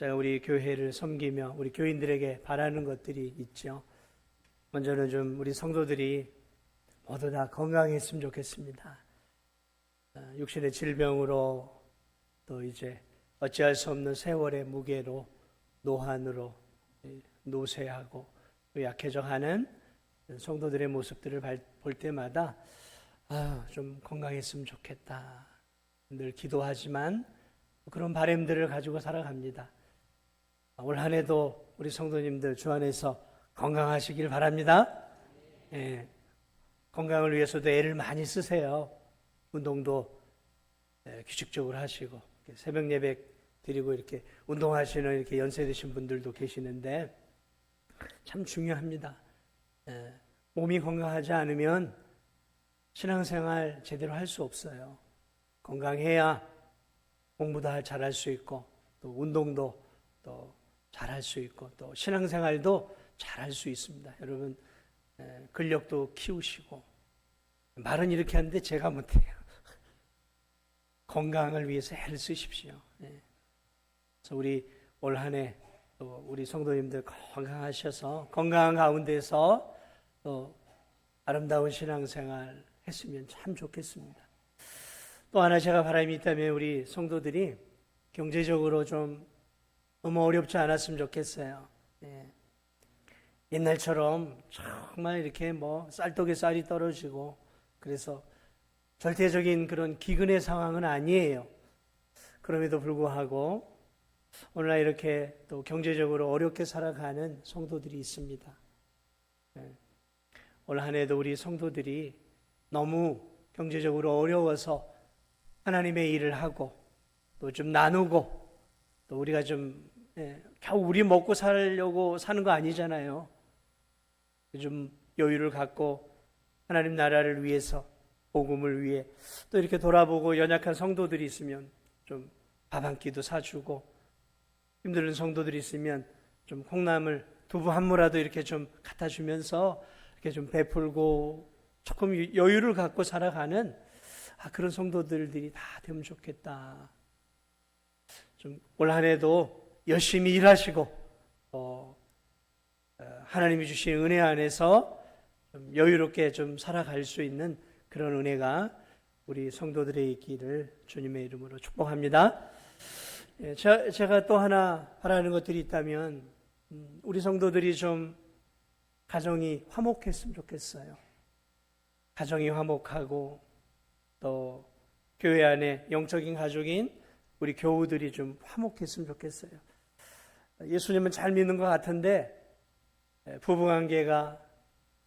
제가 우리 교회를 섬기며 우리 교인들에게 바라는 것들이 있죠. 먼저는 좀 우리 성도들이 모두 다 건강했으면 좋겠습니다. 육신의 질병으로 또 이제 어찌할 수 없는 세월의 무게로 노환으로 노쇠하고 또 약해져가는 성도들의 모습들을 볼 때마다 좀 건강했으면 좋겠다. 늘 기도하지만 그런 바람들을 가지고 살아갑니다. 올 한 해도 우리 성도님들 주 안에서 건강하시길 바랍니다. 예, 건강을 위해서도 애를 많이 쓰세요. 운동도 규칙적으로 하시고 새벽 예배 드리고 이렇게 운동하시는 이렇게 연세 드신 분들도 계시는데 참 중요합니다. 몸이 건강하지 않으면 신앙생활 제대로 할 수 없어요. 건강해야 공부도 잘할 수 있고 또 운동도 또 잘할 수 있고 또 신앙생활도 잘할 수 있습니다. 여러분 근력도 키우시고 말은 이렇게 하는데 제가 못해요. 건강을 위해서 애를 쓰십시오. 그래서 우리 올 한 해 또 우리 성도님들 건강하셔서 건강한 가운데서 또 아름다운 신앙생활 했으면 참 좋겠습니다. 또 하나 제가 바람이 있다면 우리 성도들이 경제적으로 좀 너무 어렵지 않았으면 좋겠어요. 옛날처럼 정말 이렇게 쌀떡에 쌀이 떨어지고 그래서 절대적인 그런 기근의 상황은 아니에요. 그럼에도 불구하고 오늘날 이렇게 또 경제적으로 어렵게 살아가는 성도들이 있습니다. 올 한 해도 우리 성도들이 너무 경제적으로 어려워서 하나님의 일을 하고 또 좀 나누고 또 우리가 좀 겨우 우리 먹고 살려고 사는 거 아니잖아요. 좀 여유를 갖고 하나님 나라를 위해서 복음을 위해 또 이렇게 돌아보고 연약한 성도들이 있으면 좀 밥 한 끼도 사주고 힘든 성도들이 있으면 좀 콩나물 두부 한 무라도 이렇게 좀 갖다 주면서 이렇게 좀 베풀고 조금 여유를 갖고 살아가는 그런 성도들이 다 되면 좋겠다. 좀 올 한 해도 열심히 일하시고 하나님이 주신 은혜 안에서 좀 여유롭게 좀 살아갈 수 있는 그런 은혜가 우리 성도들의 있기를 주님의 이름으로 축복합니다. 제가 또 하나 바라는 것들이 있다면 우리 성도들이 좀 가정이 화목했으면 좋겠어요. 가정이 화목하고 또 교회 안에 영적인 가족인 우리 교우들이 좀 화목했으면 좋겠어요. 예수님은 잘 믿는 것 같은데 부부관계가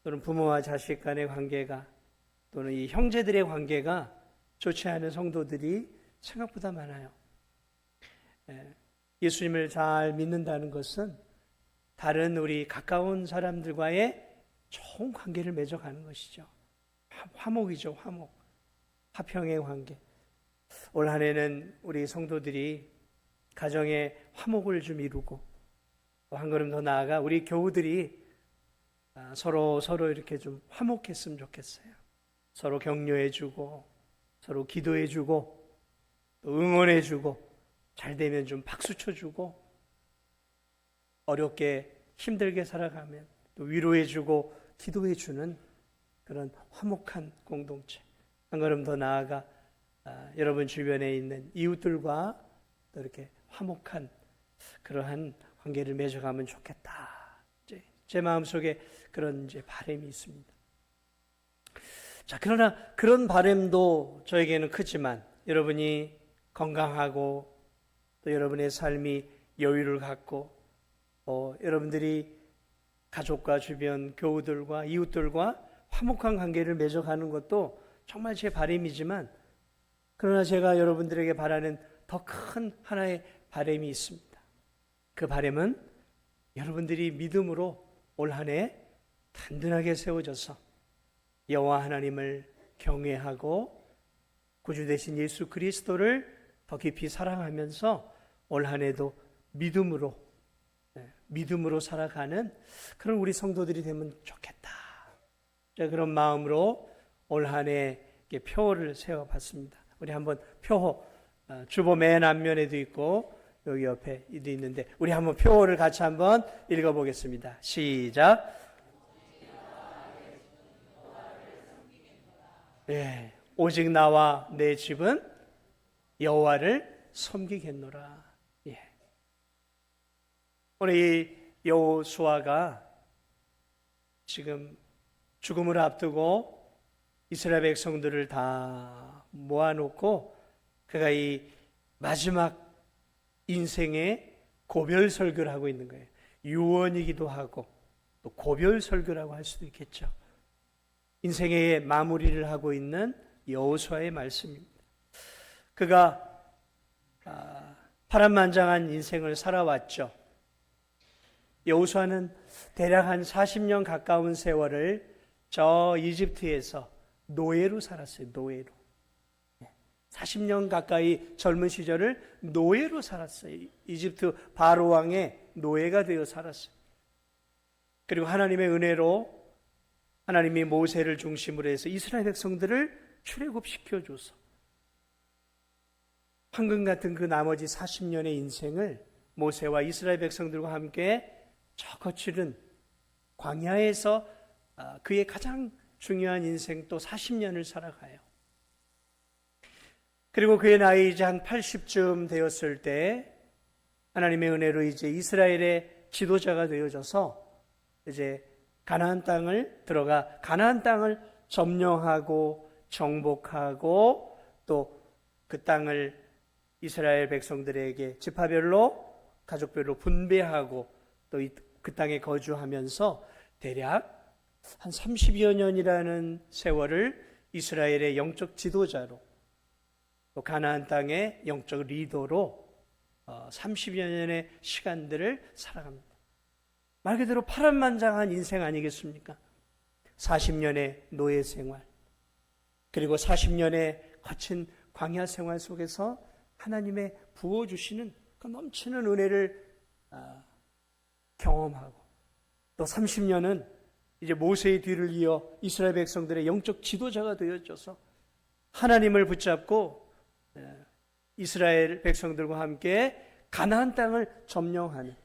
또는 부모와 자식 간의 관계가 또는 이 형제들의 관계가 좋지 않은 성도들이 생각보다 많아요. 예수님을 잘 믿는다는 것은 다른 우리 가까운 사람들과의 좋은 관계를 맺어가는 것이죠. 화목이죠, 화목. 화평의 관계. 올 한 해는 우리 성도들이 가정의 화목을 좀 이루고 또 한 걸음 더 나아가 우리 교우들이 서로 이렇게 좀 화목했으면 좋겠어요. 서로 격려해주고 서로 기도해주고 또 응원해주고 잘 되면 좀 박수 쳐주고 어렵게 힘들게 살아가면 또 위로해주고 기도해주는 그런 화목한 공동체. 한 걸음 더 나아가 여러분 주변에 있는 이웃들과 또 이렇게 화목한 그러한 관계를 맺어가면 좋겠다. 제 마음속에 그런 바람이 있습니다. 자, 그러나 그런 바람도 저에게는 크지만 여러분이 건강하고 또 여러분의 삶이 여유를 갖고 여러분들이 가족과 주변 교우들과 이웃들과 화목한 관계를 맺어가는 것도 정말 제 바람이지만 그러나 제가 여러분들에게 바라는 더 큰 하나의 바람이 있습니다. 그 바람은 여러분들이 믿음으로 올 한 해 단단하게 세워져서 여호와 하나님을 경외하고 구주 되신 예수 그리스도를 더 깊이 사랑하면서 올 한 해도 믿음으로 살아가는 그런 우리 성도들이 되면 좋겠다. 그런 마음으로 올 한 해 표를 세워봤습니다. 우리 한번 표호 주보 맨 앞면에도 있고 여기 옆에 있는데 우리 한번 표를 같이 한번 읽어보겠습니다. 시작. 예, 오직 나와 내 집은 여호와를 섬기겠노라. 예. 오늘 이 여호수아가 지금 죽음을 앞두고 이스라엘 백성들을 다 모아놓고 그가 이 마지막 인생의 고별 설교를 하고 있는 거예요. 유언이기도 하고 또 고별 설교라고 할 수도 있겠죠. 인생의 마무리를 하고 있는 여호수아의 말씀입니다. 그가 파란만장한 인생을 살아왔죠. 여호수아는 대략 한 40년 가까운 세월을 저 이집트에서 노예로 살았어요. 노예로. 40년 가까이 젊은 시절을 노예로 살았어요. 이집트 바로 왕의 노예가 되어 살았어요. 그리고 하나님의 은혜로 하나님이 모세를 중심으로 해서 이스라엘 백성들을 출애굽시켜줘서 황금 같은 그 나머지 40년의 인생을 모세와 이스라엘 백성들과 함께 저 거칠은 광야에서 그의 가장 중요한 인생 또 40년을 살아가요. 그리고 그의 나이 이제 한 80쯤 되었을 때 하나님의 은혜로 이제 이스라엘의 지도자가 되어져서 이제 가나안 땅을 들어가 가나안 땅을 점령하고 정복하고 또 그 땅을 이스라엘 백성들에게 지파별로 가족별로 분배하고 또 그 땅에 거주하면서 대략 한 30여 년이라는 세월을 이스라엘의 영적 지도자로 또 가나안 땅의 영적 리더로 30여 년의 시간들을 살아갑니다. 말 그대로 파란만장한 인생 아니겠습니까? 40년의 노예 생활 그리고 40년의 거친 광야 생활 속에서 하나님의 부어주시는 그 넘치는 은혜를 경험하고 또 30년은 이제 모세의 뒤를 이어 이스라엘 백성들의 영적 지도자가 되어져서 하나님을 붙잡고 이스라엘 백성들과 함께 가나안 땅을 점령하는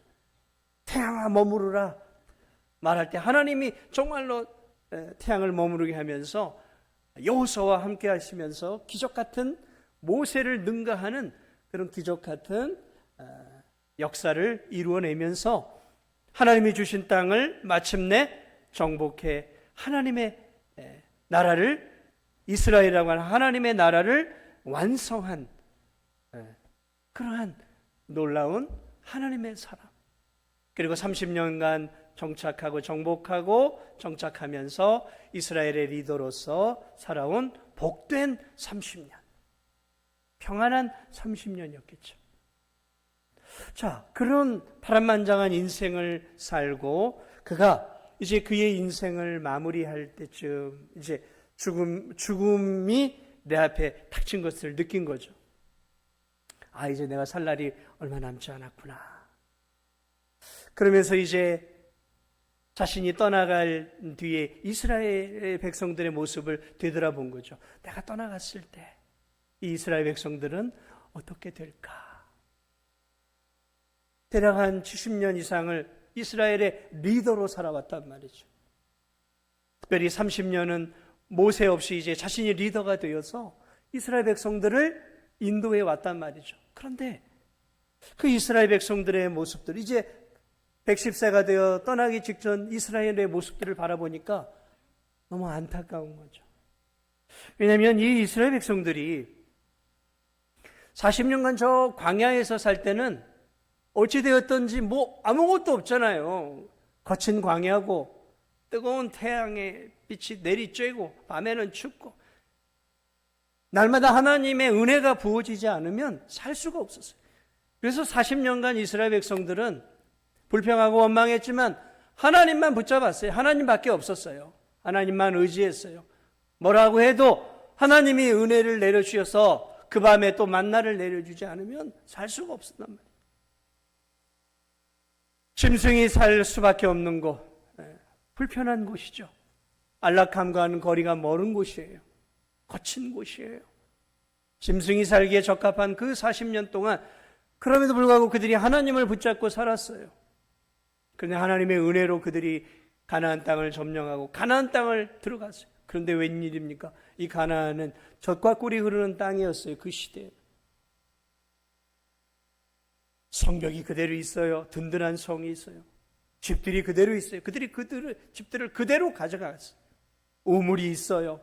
태양아 머무르라 말할 때 하나님이 정말로 태양을 머무르게 하면서 여호수아와 함께 하시면서 기적 같은 모세를 능가하는 그런 기적 같은 역사를 이루어내면서 하나님이 주신 땅을 마침내 정복해 하나님의 나라를 이스라엘이라고 하는 하나님의 나라를 완성한 그러한 놀라운 하나님의 사람. 그리고 30년간 정착하고 정복하고 정착하면서 이스라엘의 리더로서 살아온 복된 30년. 평안한 30년이었겠죠. 자, 그런 파란만장한 인생을 살고 그가 이제 그의 인생을 마무리할 때쯤 이제 죽음이 내 앞에 닥친 것을 느낀 거죠. 아, 이제 내가 살 날이 얼마 남지 않았구나. 그러면서 이제 자신이 떠나갈 뒤에 이스라엘 백성들의 모습을 되돌아본 거죠. 내가 떠나갔을 때 이 이스라엘 백성들은 어떻게 될까? 대략 한 70년 이상을 이스라엘의 리더로 살아왔단 말이죠. 특별히 30년은 모세 없이 이제 자신이 리더가 되어서 이스라엘 백성들을 인도해 왔단 말이죠. 그런데 그 이스라엘 백성들의 모습들, 이제 110세가 되어 떠나기 직전 이스라엘의 모습들을 바라보니까 너무 안타까운 거죠. 왜냐하면 이 이스라엘 백성들이 40년간 저 광야에서 살 때는 어찌되었던지 뭐 아무것도 없잖아요. 거친 광야고 뜨거운 태양의 빛이 내리쬐고 밤에는 춥고 날마다 하나님의 은혜가 부어지지 않으면 살 수가 없었어요. 그래서 40년간 이스라엘 백성들은 불평하고 원망했지만 하나님만 붙잡았어요. 하나님밖에 없었어요. 하나님만 의지했어요. 뭐라고 해도 하나님이 은혜를 내려주셔서 그 밤에 또 만나를 내려주지 않으면 살 수가 없었단 말이에요. 짐승이 살 수밖에 없는 곳, 불편한 곳이죠. 안락함과는 거리가 멀은 곳이에요. 거친 곳이에요. 짐승이 살기에 적합한 그 40년 동안 그럼에도 불구하고 그들이 하나님을 붙잡고 살았어요. 그런데 하나님의 은혜로 그들이 가나안 땅을 점령하고 가나안 땅을 들어갔어요. 그런데 웬일입니까? 이 가나안은 젖과 꿀이 흐르는 땅이었어요. 그 시대에. 성벽이 그대로 있어요. 든든한 성이 있어요. 집들이 그대로 있어요. 그들이 집들을 그대로 가져갔어요. 우물이 있어요.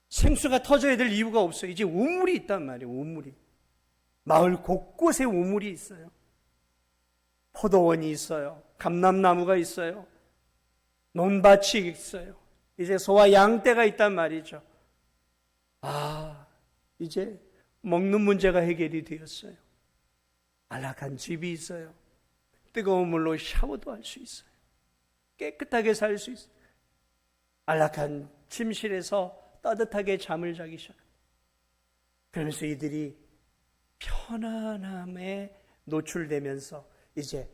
생수가 터져야 될 이유가 없어요. 이제 우물이 있단 말이에요. 우물이. 마을 곳곳에 우물이 있어요. 포도원이 있어요. 감람나무가 있어요. 논밭이 있어요. 이제 소와 양떼가 있단 말이죠. 이제 먹는 문제가 해결이 되었어요. 안락한 집이 있어요. 뜨거운 물로 샤워도 할 수 있어요. 깨끗하게 살 수 있어요. 안락한 침실에서 따뜻하게 잠을 자기 시작합니다. 그러면서 이들이 편안함에 노출되면서 이제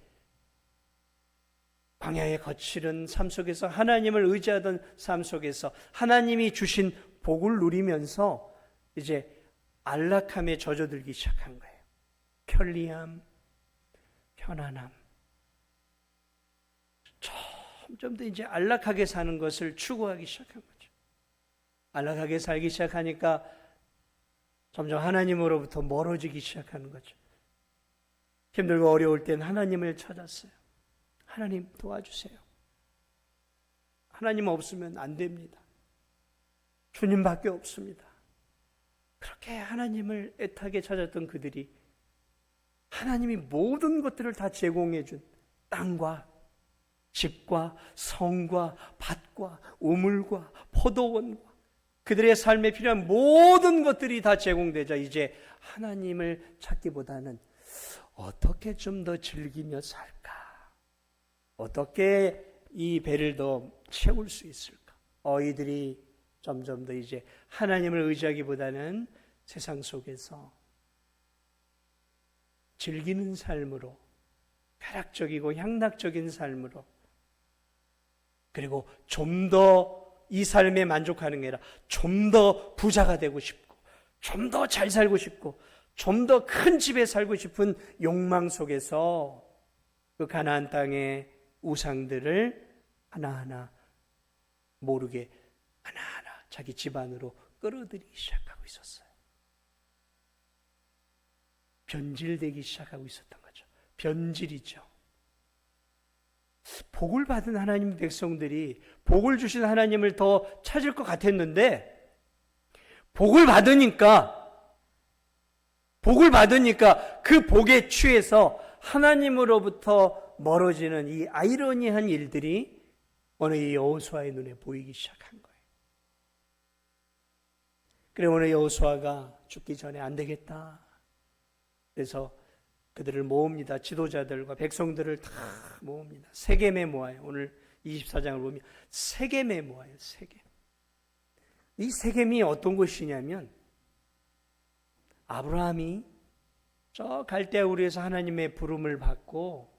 광야의 거칠은 삶 속에서 하나님을 의지하던 삶 속에서 하나님이 주신 복을 누리면서 이제 안락함에 젖어들기 시작한 거예요. 편리함, 편안함. 점점 더 이제 안락하게 사는 것을 추구하기 시작한 거죠. 안락하게 살기 시작하니까 점점 하나님으로부터 멀어지기 시작하는 거죠. 힘들고 어려울 땐 하나님을 찾았어요. 하나님 도와주세요. 하나님 없으면 안 됩니다. 주님밖에 없습니다. 그렇게 하나님을 애타게 찾았던 그들이 하나님이 모든 것들을 다 제공해 준 땅과 집과 성과 밭과 우물과 포도원과 그들의 삶에 필요한 모든 것들이 다 제공되자 이제 하나님을 찾기보다는 어떻게 좀 더 즐기며 살까? 어떻게 이 배를 더 채울 수 있을까? 이들이 점점 더 이제 하나님을 의지하기보다는 세상 속에서 즐기는 삶으로, 쾌락적이고 향락적인 삶으로, 그리고 좀 더 이 삶에 만족하는 게 아니라 좀 더 부자가 되고 싶고, 좀 더 잘 살고 싶고, 좀 더 큰 집에 살고 싶은 욕망 속에서 그 가나안 땅의 우상들을 하나하나 모르게 하나하나 자기 집안으로 끌어들이기 시작하고 있었어요. 변질되기 시작하고 있었던 거죠. 변질이죠. 복을 받은 하나님 백성들이 복을 주신 하나님을 더 찾을 것 같았는데 복을 받으니까 그 복에 취해서 하나님으로부터 멀어지는 이 아이러니한 일들이 어느 이 여호수아의 눈에 보이기 시작한 거예요. 그래 오늘 여호수아가 죽기 전에 안 되겠다. 그래서 그들을 모읍니다. 지도자들과 백성들을 다 모읍니다. 세겜에 모아요. 오늘 24장을 보면 세겜에 모아요. 세겜. 이 세겜이 어떤 곳이냐면 아브라함이 저 갈대아 우르에서 하나님의 부름을 받고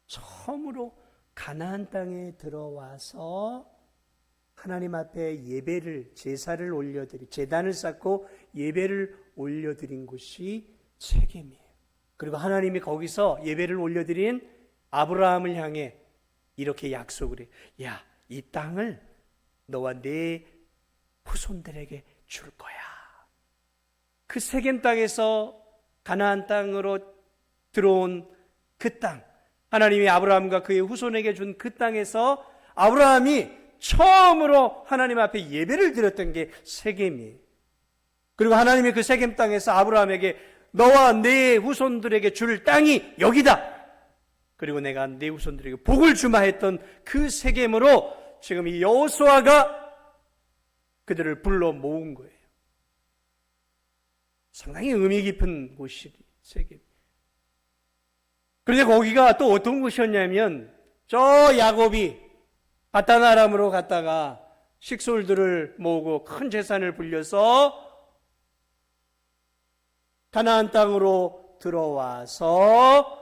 처음으로 가나안 땅에 들어와서 하나님 앞에 예배를 제사를 제단을 쌓고 예배를 올려드린 곳이 세겜이에요. 그리고 하나님이 거기서 예배를 올려드린 아브라함을 향해 이렇게 약속을 해요. 야, 이 땅을 너와 네 후손들에게 줄 거야. 그 세겜 땅에서 가나안 땅으로 들어온 그 땅, 하나님이 아브라함과 그의 후손에게 준 그 땅에서 아브라함이 처음으로 하나님 앞에 예배를 드렸던 게 세겜이에요. 그리고 하나님이 그 세겜 땅에서 아브라함에게 너와 네 후손들에게 줄 땅이 여기다. 그리고 내가 네 후손들에게 복을 주마 했던 그 세겜으로 지금 이 여호수아가 그들을 불러 모은 거예요. 상당히 의미 깊은 곳이 세겜. 그런데 거기가 또 어떤 곳이었냐면 저 야곱이 바단 아람으로 갔다가 식솔들을 모으고 큰 재산을 불려서 가나안 땅으로 들어와서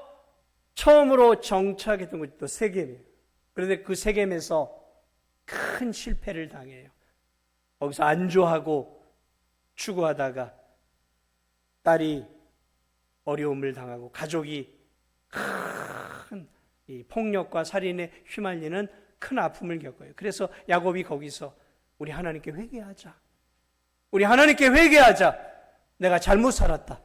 처음으로 정착했던 곳이 또 세겜이에요. 그런데 그 세겜에서 큰 실패를 당해요. 거기서 안주하고 추구하다가 딸이 어려움을 당하고 가족이 큰 이 폭력과 살인에 휘말리는 큰 아픔을 겪어요. 그래서 야곱이 거기서 우리 하나님께 회개하자. 우리 하나님께 회개하자. 내가 잘못 살았다.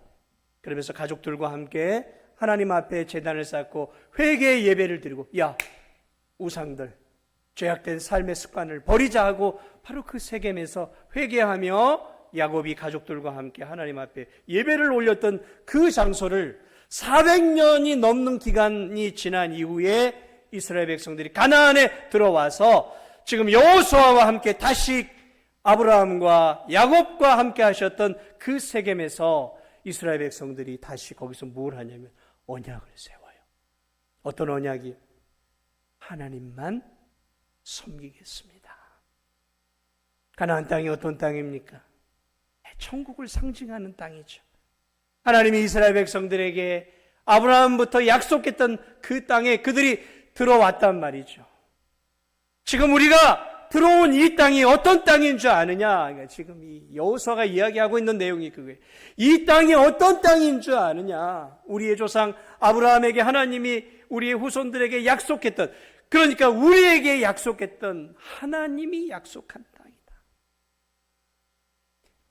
그러면서 가족들과 함께 하나님 앞에 제단을 쌓고 회개의 예배를 드리고, 야, 우상들, 죄악된 삶의 습관을 버리자 하고 바로 그 세겜에서 회개하며 야곱이 가족들과 함께 하나님 앞에 예배를 올렸던 그 장소를 400년이 넘는 기간이 지난 이후에 이스라엘 백성들이 가나안에 들어와서 지금 여호수아와 함께 다시 아브라함과 야곱과 함께 하셨던 그 세겜에서 이스라엘 백성들이 다시 거기서 뭘 하냐면 언약을 세워요. 어떤 언약이요? 하나님만 섬기겠습니다. 가나안 땅이 어떤 땅입니까? 천국을 상징하는 땅이죠. 하나님이 이스라엘 백성들에게 아브라함부터 약속했던 그 땅에 그들이 들어왔단 말이죠. 지금 우리가 들어온 이 땅이 어떤 땅인 줄 아느냐? 그러니까 지금 이 여호수아가 이야기하고 있는 내용이 그거예요. 이 땅이 어떤 땅인 줄 아느냐? 우리의 조상 아브라함에게 하나님이 우리의 후손들에게 약속했던, 그러니까 우리에게 약속했던 하나님이 약속한 땅이다.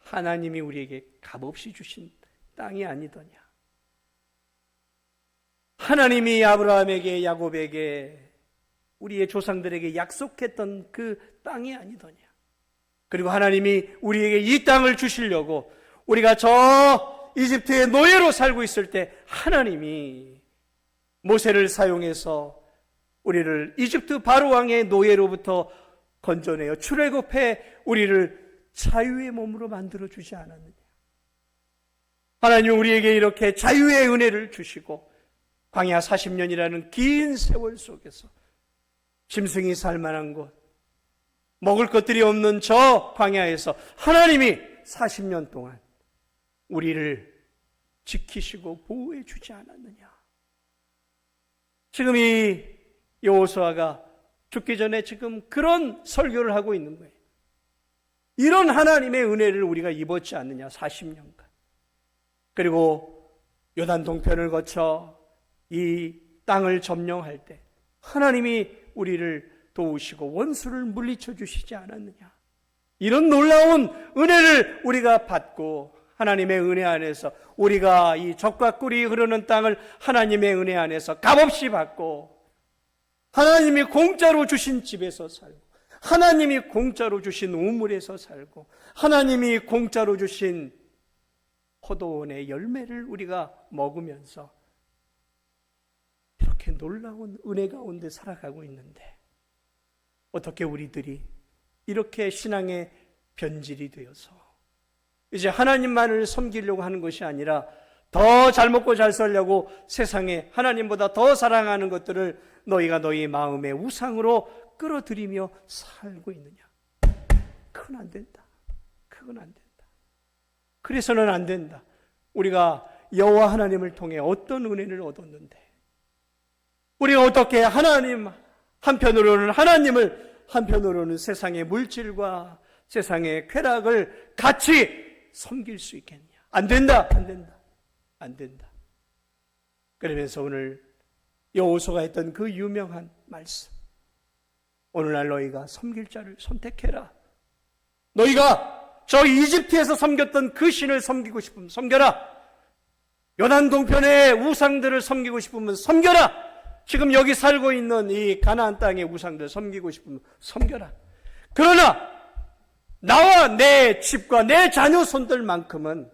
하나님이 우리에게 값없이 주신 땅이 아니더냐? 하나님이 아브라함에게 야곱에게 우리의 조상들에게 약속했던 그 땅이 아니더냐? 그리고 하나님이 우리에게 이 땅을 주시려고 우리가 저 이집트의 노예로 살고 있을 때 하나님이 모세를 사용해서 우리를 이집트 바로 왕의 노예로부터 건져내어 출애굽해 우리를 자유의 몸으로 만들어 주지 않았느냐? 하나님은 우리에게 이렇게 자유의 은혜를 주시고 광야 40년이라는 긴 세월 속에서 짐승이 살만한 곳, 먹을 것들이 없는 저 광야에서 하나님이 40년 동안 우리를 지키시고 보호해 주지 않았느냐? 지금 이 여호수아가 죽기 전에 지금 그런 설교를 하고 있는 거예요. 이런 하나님의 은혜를 우리가 입었지 않느냐? 40년간. 그리고 요단 동편을 거쳐 이 땅을 점령할 때 하나님이 우리를 도우시고 원수를 물리쳐 주시지 않았느냐? 이런 놀라운 은혜를 우리가 받고 하나님의 은혜 안에서 우리가 이 젖과 꿀이 흐르는 땅을 하나님의 은혜 안에서 값없이 받고 하나님이 공짜로 주신 집에서 살고 하나님이 공짜로 주신 우물에서 살고 하나님이 공짜로 주신 포도원의 열매를 우리가 먹으면서 이렇게 놀라운 은혜 가운데 살아가고 있는데 어떻게 우리들이 이렇게 신앙의 변질이 되어서 이제 하나님만을 섬기려고 하는 것이 아니라 더 잘 먹고 잘 살려고 세상에 하나님보다 더 사랑하는 것들을 너희가 너희 마음의 우상으로 끌어들이며 살고 있느냐? 그건 안 된다. 그건 안 된다. 그래서는 안 된다. 우리가 여호와 하나님을 통해 어떤 은혜를 얻었는데 우리가 어떻게 하나님 한편으로는 하나님을 한편으로는 세상의 물질과 세상의 쾌락을 같이 섬길 수 있겠냐? 안 된다. 안 된다. 안 된다. 그러면서 오늘 여호수아가 했던 그 유명한 말씀, 오늘날 너희가 섬길 자를 선택해라. 너희가 저 이집트에서 섬겼던 그 신을 섬기고 싶으면 섬겨라. 요단 동편의 우상들을 섬기고 싶으면 섬겨라. 지금 여기 살고 있는 이 가나안 땅의 우상들을 섬기고 싶으면 섬겨라. 그러나 나와 내 집과 내 자녀 손들만큼은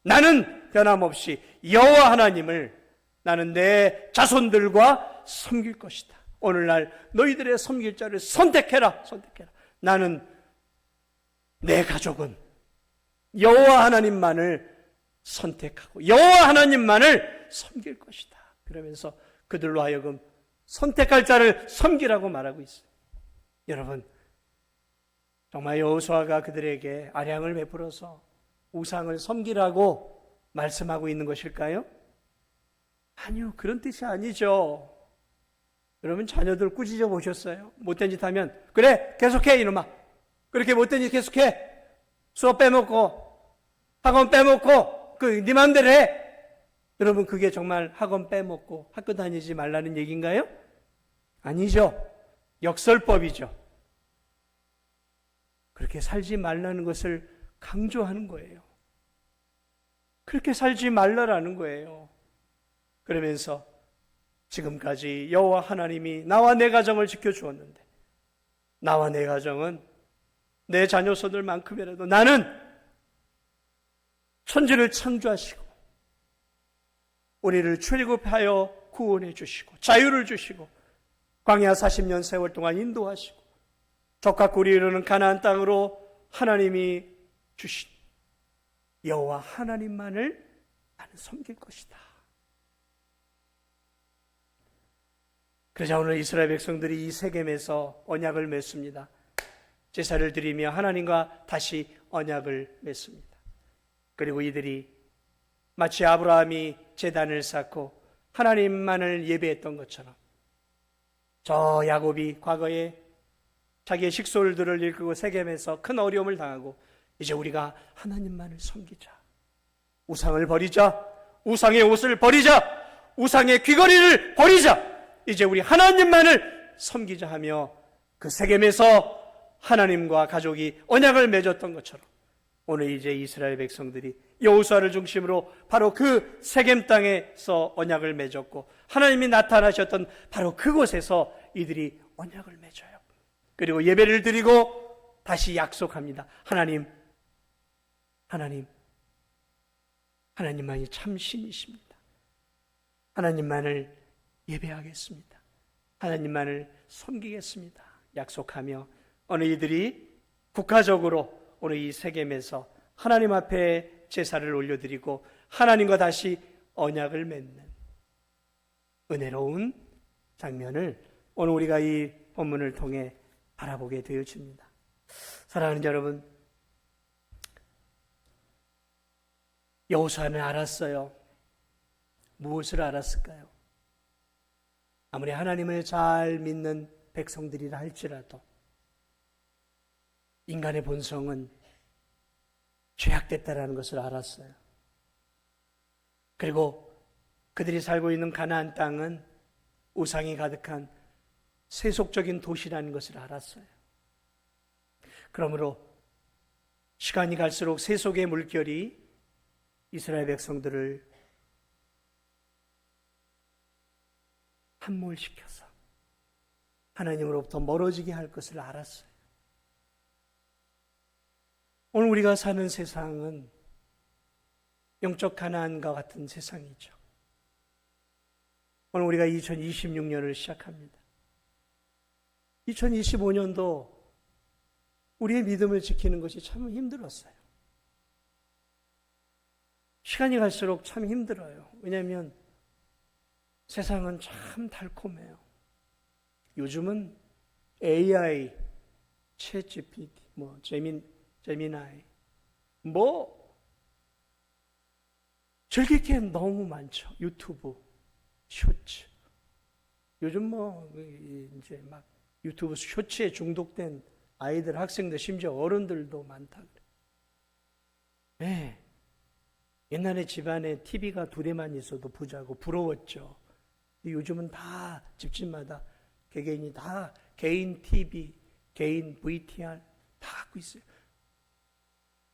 나는 변함없이 여호와 하나님을 나는 내 자손들과 섬길 것이다. 오늘날 너희들의 섬길 자를 선택해라. 선택해라. 나는 내 가족은 여호와 하나님만을 선택하고 여호와 하나님만을 섬길 것이다. 그러면서 그들로 하여금 선택할 자를 섬기라고 말하고 있어요. 여러분, 정말 여호수아가 그들에게 아량을 베풀어서 우상을 섬기라고 말씀하고 있는 것일까요? 아니요, 그런 뜻이 아니죠. 여러분, 자녀들 꾸짖어 보셨어요? 못된 짓 하면 그래, 계속해 이놈아. 그렇게 못된 짓 계속해. 수업 빼먹고 학원 빼먹고 네 맘대로 해. 여러분, 그게 정말 학원 빼먹고 학교 다니지 말라는 얘기인가요? 아니죠. 역설법이죠. 그렇게 살지 말라는 것을 강조하는 거예요. 그렇게 살지 말라라는 거예요. 그러면서 지금까지 여호와 하나님이 나와 내 가정을 지켜주었는데, 나와 내 가정은 내 자녀손들만큼이라도 나는 천지를 창조하시고 우리를 출애굽하여 구원해 주시고 자유를 주시고 광야 40년 세월 동안 인도하시고 적과 꿀이 이르는 가나안 땅으로 하나님이 주신 여호와 하나님만을 나는 섬길 것이다. 그러자 오늘 이스라엘 백성들이 이 세겜에서 언약을 맺습니다. 제사를 드리며 하나님과 다시 언약을 맺습니다. 그리고 이들이 마치 아브라함이 제단을 쌓고 하나님만을 예배했던 것처럼, 저 야곱이 과거에 자기의 식솔들을 일구고 세겜에서 큰 어려움을 당하고 이제 우리가 하나님만을 섬기자, 우상을 버리자, 우상의 옷을 버리자, 우상의 귀걸이를 버리자, 이제 우리 하나님만을 섬기자 하며 그 세겜에서 하나님과 가족이 언약을 맺었던 것처럼 오늘 이제 이스라엘 백성들이 여호수아를 중심으로 바로 그 세겜 땅에서 언약을 맺었고 하나님이 나타나셨던 바로 그곳에서 이들이 언약을 맺어요. 그리고 예배를 드리고 다시 약속합니다. 하나님만이 참 신이십니다. 하나님만을 예배하겠습니다. 하나님만을 섬기겠습니다. 약속하며 어느 이들이 국가적으로 오늘 이 세겜에서 하나님 앞에 제사를 올려드리고 하나님과 다시 언약을 맺는 은혜로운 장면을 오늘 우리가 이 본문을 통해 바라보게 되어집니다. 사랑하는 여러분, 여호수아는 알았어요. 무엇을 알았을까요? 아무리 하나님을 잘 믿는 백성들이라 할지라도 인간의 본성은 죄악됐다라는 것을 알았어요. 그리고 그들이 살고 있는 가나안 땅은 우상이 가득한 세속적인 도시라는 것을 알았어요. 그러므로 시간이 갈수록 세속의 물결이 이스라엘 백성들을 함몰시켜서 하나님으로부터 멀어지게 할 것을 알았어요. 오늘 우리가 사는 세상은 영적 가나안과 같은 세상이죠. 오늘 우리가 2026년을 시작합니다. 2025년도 우리의 믿음을 지키는 것이 참 힘들었어요. 시간이 갈수록 참 힘들어요. 왜냐하면 세상은 참 달콤해요. 요즘은 AI, 챗GPT, 제미나이, 즐길 게 너무 많죠. 유튜브, 쇼츠. 요즘 이제 막 유튜브 쇼츠에 중독된 아이들, 학생들, 심지어 어른들도 많다 그래요. 네. 옛날에 집안에 TV가 2대만 있어도 부자고 부러웠죠. 요즘은 다 집집마다 개개인이 다 개인 TV, 개인 VTR 다 갖고 있어요.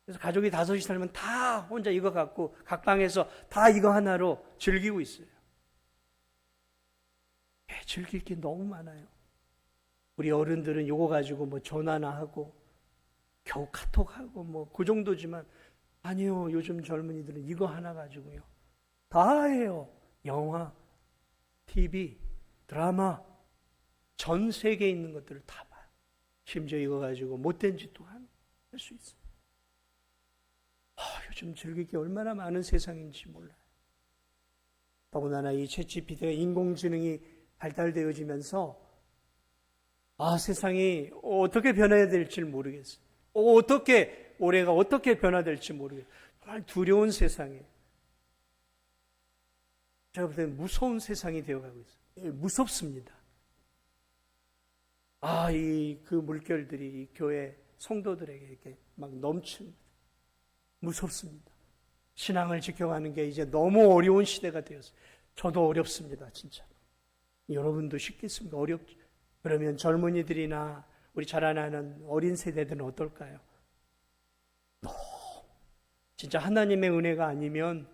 그래서 가족이 5이 살면 다 혼자 이거 갖고 각 방에서 다 이거 하나로 즐기고 있어요. 즐길 게 너무 많아요. 우리 어른들은 이거 가지고 전화나 하고 겨우 카톡하고 그 정도지만 아니요, 요즘 젊은이들은 이거 하나 가지고요 다 해요. 영화, TV, 드라마, 전 세계에 있는 것들을 다 봐요. 심지어 이거 가지고 못된 짓도 할 수 있어요. 요즘 즐길 게 얼마나 많은 세상인지 몰라요. 더군다나 이 챗GPT가 인공지능이 발달되어지면서 세상이 어떻게 변해야 될지 모르겠어요. 올해가 어떻게 변화될지 모르겠어요. 정말 두려운 세상이에요. 제가 볼 때는 무서운 세상이 되어가고 있어요. 무섭습니다. 그 물결들이 이 교회 성도들에게 이렇게 막 넘치는 무섭습니다. 신앙을 지켜가는 게 이제 너무 어려운 시대가 되었어요. 저도 어렵습니다, 진짜. 여러분도 쉽겠습니까? 어렵죠. 그러면 젊은이들이나 우리 자라나는 어린 세대들은 어떨까요? 진짜 하나님의 은혜가 아니면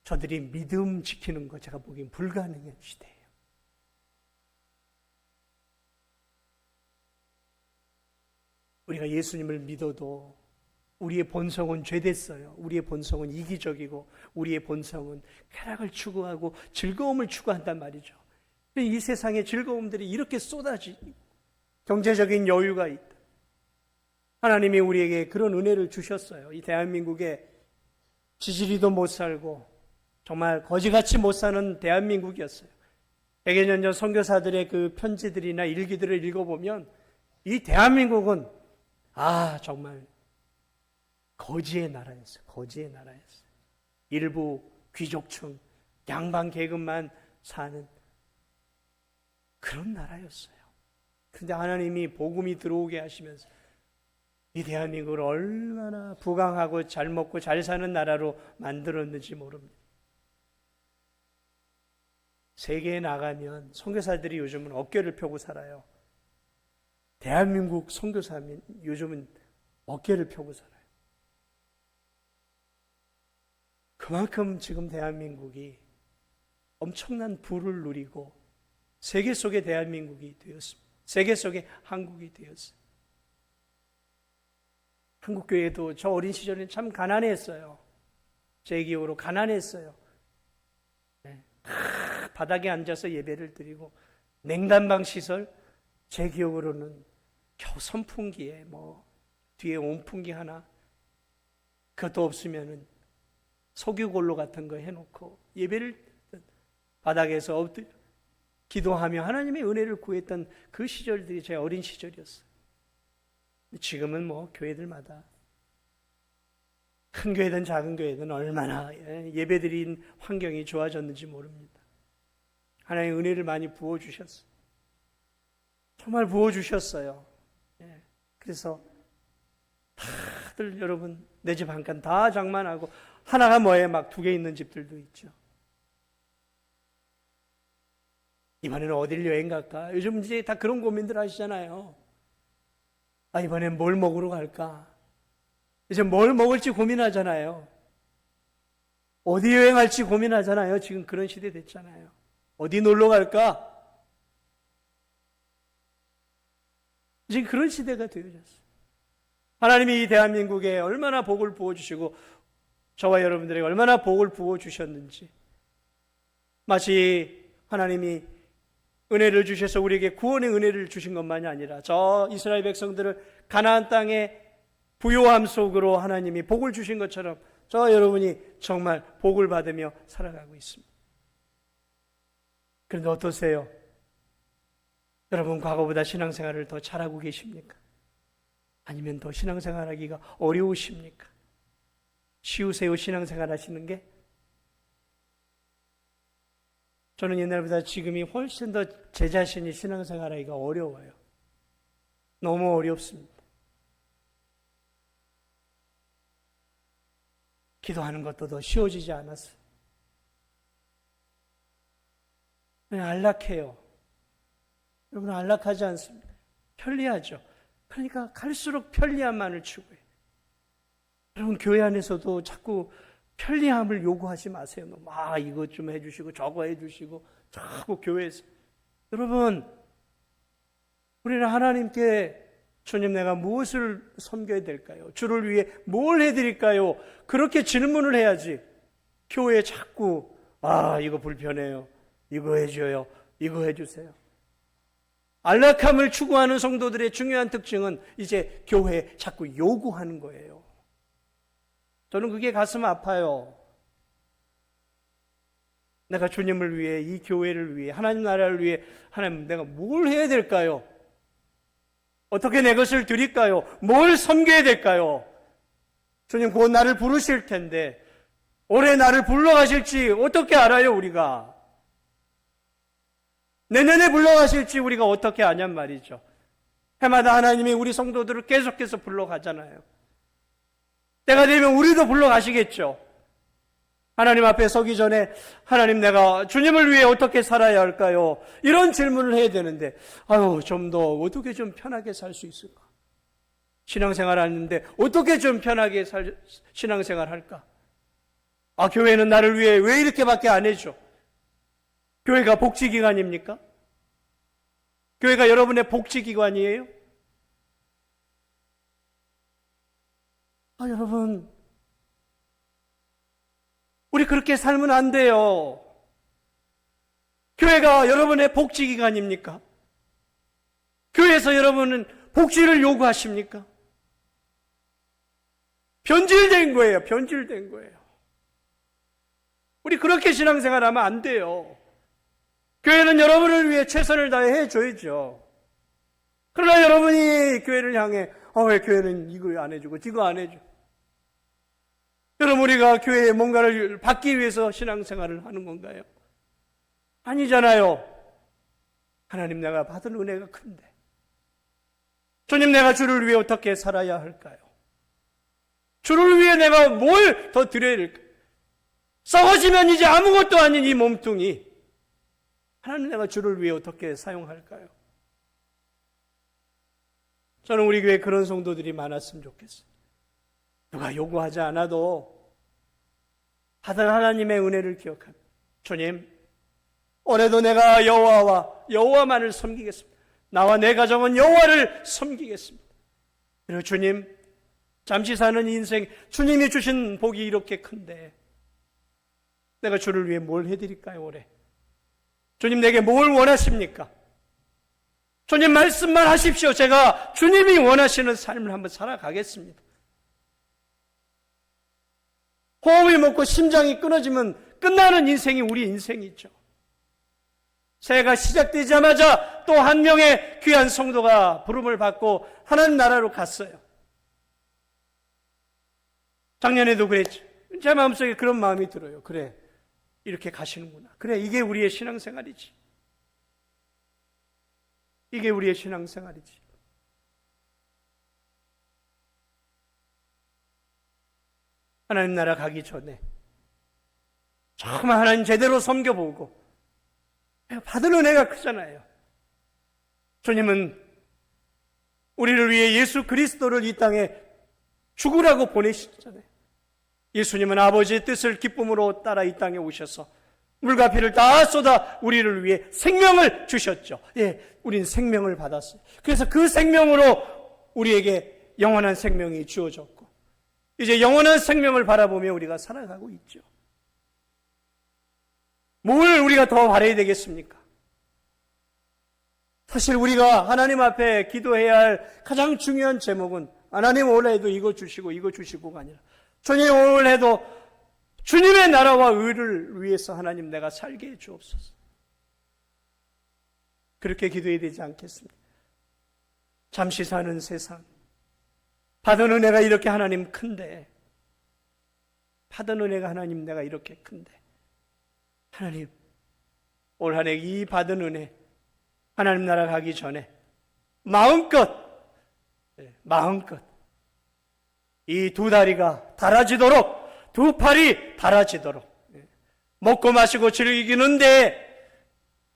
저들이 믿음 지키는 거 제가 보기엔 불가능한 시대예요. 우리가 예수님을 믿어도 우리의 본성은 죄됐어요. 우리의 본성은 이기적이고 우리의 본성은 쾌락을 추구하고 즐거움을 추구한단 말이죠. 이 세상의 즐거움들이 이렇게 쏟아지고 경제적인 여유가 있다. 하나님이 우리에게 그런 은혜를 주셨어요. 이 대한민국에 지지리도 못 살고 정말 거지같이 못 사는 대한민국이었어요. 100여 년 전 선교사들의 그 편지들이나 일기들을 읽어보면 이 대한민국은 정말 거지의 나라였어요. 거지의 나라였어요. 일부 귀족층, 양반 계급만 사는 그런 나라였어요. 그런데 하나님이 복음이 들어오게 하시면서 이 대한민국을 얼마나 부강하고 잘 먹고 잘 사는 나라로 만들었는지 모릅니다. 세계에 나가면 선교사들이 요즘은 어깨를 펴고 살아요. 대한민국 선교사는 요즘은 어깨를 펴고 살아요. 그만큼 지금 대한민국이 엄청난 부를 누리고 세계 속의 대한민국이 되었습니다. 세계 속의 한국이 되었어요. 한국교회도 저 어린 시절에 참 가난했어요. 제 기억으로 가난했어요. 바닥에 앉아서 예배를 드리고 냉난방 시설 제 기억으로는 겨우 선풍기에 뒤에 온풍기 하나 그것도 없으면은 석유골로 같은 거 해놓고 예배를 바닥에서 엎드려 기도하며 하나님의 은혜를 구했던 그 시절들이 제 어린 시절이었어요. 지금은 교회들마다 큰 교회든 작은 교회든 얼마나 예배드린 환경이 좋아졌는지 모릅니다. 하나님의 은혜를 많이 부어주셨어요. 정말 부어주셨어요. 그래서 다들 여러분 내 집 한 칸 다 장만하고 하나가 막 2개 있는 집들도 있죠. 이번에는 어딜 여행 갈까? 요즘 이제 다 그런 고민들 하시잖아요. 이번엔 뭘 먹으러 갈까? 이제 뭘 먹을지 고민하잖아요. 어디 여행할지 고민하잖아요. 지금 그런 시대 됐잖아요. 어디 놀러 갈까? 지금 그런 시대가 되어졌어요. 하나님이 이 대한민국에 얼마나 복을 부어주시고 저와 여러분들에게 얼마나 복을 부어주셨는지 마치 하나님이 은혜를 주셔서 우리에게 구원의 은혜를 주신 것만이 아니라 저 이스라엘 백성들을 가나안 땅의 부요함 속으로 하나님이 복을 주신 것처럼 저 여러분이 정말 복을 받으며 살아가고 있습니다. 그런데 어떠세요? 여러분 과거보다 신앙생활을 더 잘하고 계십니까? 아니면 더 신앙생활하기가 어려우십니까? 쉬우세요? 신앙생활 하시는 게? 저는 옛날보다 지금이 훨씬 더 제 자신이 신앙생활하기가 어려워요. 너무 어렵습니다. 기도하는 것도 더 쉬워지지 않았어요. 그냥 안락해요. 여러분 안락하지 않습니까? 편리하죠. 그러니까 갈수록 편리함만을 추구해요. 여러분 교회 안에서도 자꾸 편리함을 요구하지 마세요. 이것 좀 해주시고 저거 해주시고 자꾸 교회에서. 여러분 우리는 하나님께 주님 내가 무엇을 섬겨야 될까요? 주를 위해 뭘 해드릴까요? 그렇게 질문을 해야지. 교회에 자꾸 이거 불편해요. 이거 해줘요. 이거 해주세요. 안락함을 추구하는 성도들의 중요한 특징은 이제 교회에 자꾸 요구하는 거예요. 저는 그게 가슴 아파요. 내가 주님을 위해, 이 교회를 위해, 하나님 나라를 위해 하나님 내가 뭘 해야 될까요? 어떻게 내 것을 드릴까요? 뭘 섬겨야 될까요? 주님 곧 나를 부르실 텐데 올해 나를 불러가실지 어떻게 알아요 우리가? 내년에 불러가실지 우리가 어떻게 아냔 말이죠. 해마다 하나님이 우리 성도들을 계속해서 불러가잖아요. 때가 되면 우리도 불러가시겠죠. 하나님 앞에 서기 전에 하나님, 내가 주님을 위해 어떻게 살아야 할까요? 이런 질문을 해야 되는데, 좀 더 어떻게 좀 편하게 살 수 있을까? 신앙생활 하는데 어떻게 좀 편하게 신앙생활 할까? 교회는 나를 위해 왜 이렇게밖에 안 해줘? 교회가 복지기관입니까? 교회가 여러분의 복지기관이에요? 여러분, 우리 그렇게 살면 안 돼요. 교회가 여러분의 복지기관입니까? 교회에서 여러분은 복지를 요구하십니까? 변질된 거예요. 변질된 거예요. 우리 그렇게 신앙생활하면 안 돼요. 교회는 여러분을 위해 최선을 다해 해줘야죠. 그러나 여러분이 교회를 향해 왜 교회는 이거 안 해주고 저거 안 해줘? 여러분, 우리가 교회에 뭔가를 받기 위해서 신앙생활을 하는 건가요? 아니잖아요. 하나님, 내가 받은 은혜가 큰데, 주님, 내가 주를 위해 어떻게 살아야 할까요? 주를 위해 내가 뭘 더 드려야 할까요? 썩어지면 이제 아무것도 아닌 이 몸뚱이, 하나님, 내가 주를 위해 어떻게 사용할까요? 저는 우리 교회에 그런 성도들이 많았으면 좋겠어요. 누가 요구하지 않아도 받은 하나님의 은혜를 기억합니다. 주님, 올해도 내가 여호와만을 섬기겠습니다. 나와 내 가정은 여호와를 섬기겠습니다. 그리고 주님, 잠시 사는 인생, 주님이 주신 복이 이렇게 큰데 내가 주를 위해 뭘 해드릴까요? 올해 주님, 내게 뭘 원하십니까? 주님, 말씀만 하십시오. 제가 주님이 원하시는 삶을 한번 살아가겠습니다. 호흡이 멎고 심장이 끊어지면 끝나는 인생이 우리 인생이죠. 새해가 시작되자마자 또 한 명의 귀한 성도가 부름을 받고 하나님 나라로 갔어요. 작년에도 그랬죠. 제 마음속에 그런 마음이 들어요. 그래, 이렇게 가시는구나. 그래, 이게 우리의 신앙생활이지. 이게 우리의 신앙생활이지. 하나님 나라 가기 전에 정말 하나님 제대로 섬겨보고, 받은 은혜가 크잖아요. 주님은 우리를 위해 예수 그리스도를 이 땅에 죽으라고 보내셨잖아요. 예수님은 아버지의 뜻을 기쁨으로 따라 이 땅에 오셔서 물과 피를 다 쏟아 우리를 위해 생명을 주셨죠. 우린 생명을 받았어요. 그래서 그 생명으로 우리에게 영원한 생명이 주어졌고, 이제 영원한 생명을 바라보며 우리가 살아가고 있죠. 뭘 우리가 더 바라야 되겠습니까? 사실 우리가 하나님 앞에 기도해야 할 가장 중요한 제목은 하나님 올해도 이거 주시고가 아니라 주님 올해도 주님의 나라와 의를 위해서 하나님 내가 살게 해 주옵소서. 그렇게 기도해야 되지 않겠습니까? 잠시 사는 세상, 받은 은혜가 이렇게 하나님 큰데, 받은 은혜가 하나님 내가 이렇게 큰데, 하나님 올 한 해 이 받은 은혜 하나님 나라 가기 전에 마음껏 이 두 다리가 달아지도록, 두 팔이 달아지도록, 먹고 마시고 즐기는데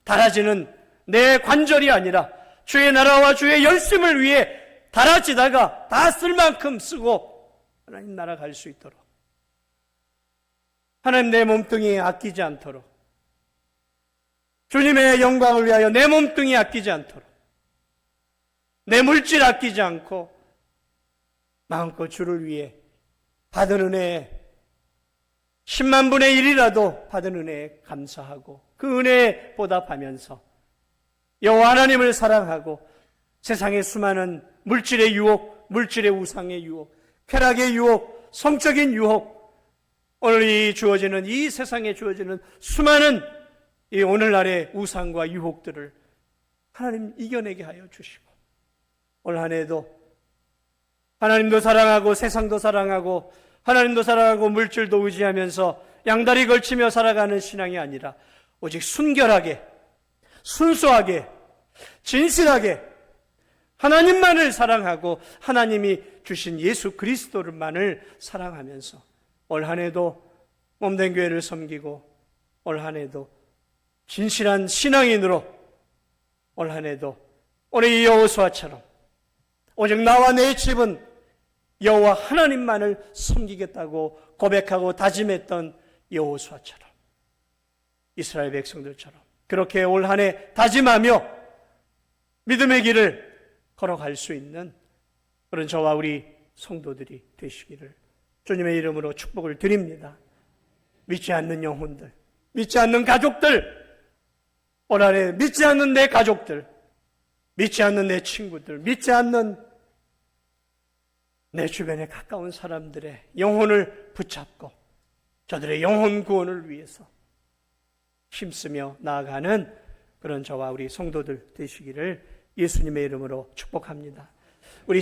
달아지는 내 관절이 아니라 주의 나라와 주의 열심을 위해 달아지다가 다 쓸 만큼 쓰고 하나님 나라 갈 수 있도록, 하나님 내 몸뚱이 아끼지 않도록, 주님의 영광을 위하여 내 몸뚱이 아끼지 않도록, 내 물질 아끼지 않고 마음껏 주를 위해 받은 은혜에 10만 분의 1이라도 받은 은혜에 감사하고 그 은혜에 보답하면서 여호와 하나님을 사랑하고 세상의 수많은 물질의 유혹, 물질의 우상의 유혹, 쾌락의 유혹, 성적인 유혹, 오늘 이 세상에 주어지는 수많은 이 오늘날의 우상과 유혹들을 하나님 이겨내게 하여 주시고, 올 한 해도 하나님도 사랑하고 세상도 사랑하고 하나님도 사랑하고 물질도 의지하면서 양다리 걸치며 살아가는 신앙이 아니라 오직 순결하게, 순수하게, 진실하게 하나님만을 사랑하고 하나님이 주신 예수 그리스도만을 사랑하면서 올 한 해도 몸된 교회를 섬기고 올 한 해도 진실한 신앙인으로 올 한 해도 오늘 이 여호수아처럼 오직 나와 내 집은 여호와 하나님만을 섬기겠다고 고백하고 다짐했던 여호수아처럼, 이스라엘 백성들처럼 그렇게 올 한 해 다짐하며 믿음의 길을 걸어갈 수 있는 그런 저와 우리 성도들이 되시기를 주님의 이름으로 축복을 드립니다. 믿지 않는 영혼들, 믿지 않는 가족들, 올 한 해 믿지 않는 내 가족들, 믿지 않는 내 친구들, 믿지 않는 내 주변에 가까운 사람들의 영혼을 붙잡고 저들의 영혼 구원을 위해서 힘쓰며 나아가는 그런 저와 우리 성도들 되시기를 예수님의 이름으로 축복합니다. 우리